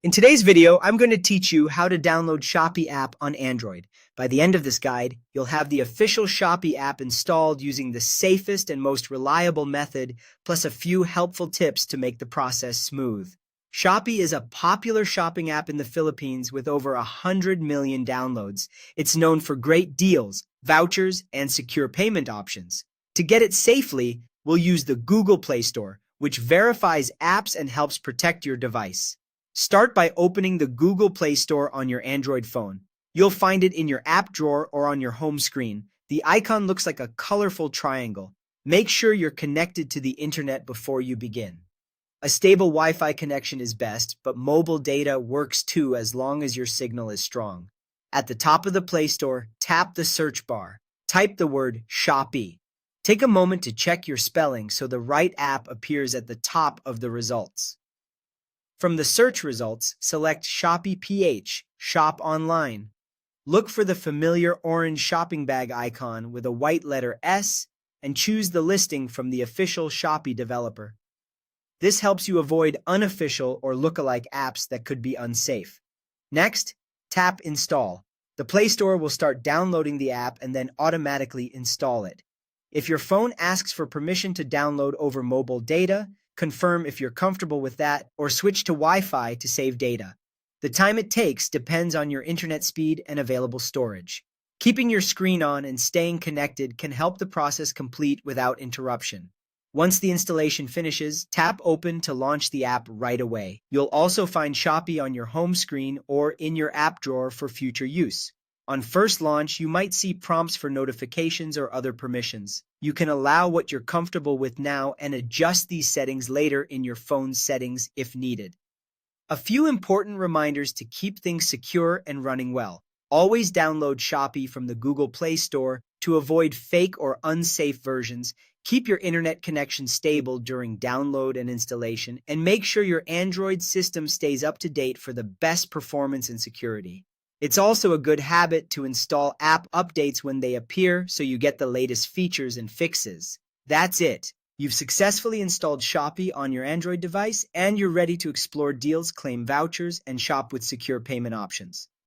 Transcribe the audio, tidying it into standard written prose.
In today's video, I'm going to teach you how to download Shopee app on Android. By the end of this guide, you'll have the official Shopee app installed using the safest and most reliable method, plus a few helpful tips to make the process smooth. Shopee is a popular shopping app in the Philippines with over 100 million downloads. It's known for great deals, vouchers, and secure payment options. To get it safely, we'll use the Google Play Store, which verifies apps and helps protect your device. Start by opening the Google Play Store on your Android phone. You'll find it in your app drawer or on your home screen. The icon looks like a colorful triangle. Make sure you're connected to the internet before you begin. A stable Wi-Fi connection is best, but mobile data works too as long as your signal is strong. At the top of the Play Store, tap the search bar. Type the word Shopee. Take a moment to check your spelling so the right app appears at the top of the results. From the search results, select Shopee PH, Shop Online. Look for the familiar orange shopping bag icon with a white letter S and choose the listing from the official Shopee developer. This helps you avoid unofficial or lookalike apps that could be unsafe. Next, tap Install. The Play Store will start downloading the app and then automatically install it. If your phone asks for permission to download over mobile data, confirm if you're comfortable with that, or switch to Wi-Fi to save data. The time it takes depends on your internet speed and available storage. Keeping your screen on and staying connected can help the process complete without interruption. Once the installation finishes, tap Open to launch the app right away. You'll also find Shopee on your home screen or in your app drawer for future use. On first launch, you might see prompts for notifications or other permissions. You can allow what you're comfortable with now and adjust these settings later in your phone's settings if needed. A few important reminders to keep things secure and running well. Always download Shopee from the Google Play Store to avoid fake or unsafe versions. Keep your internet connection stable during download and installation, and make sure your Android system stays up to date for the best performance and security. It's also a good habit to install app updates when they appear so you get the latest features and fixes. That's it. You've successfully installed Shopee on your Android device and you're ready to explore deals, claim vouchers, and shop with secure payment options.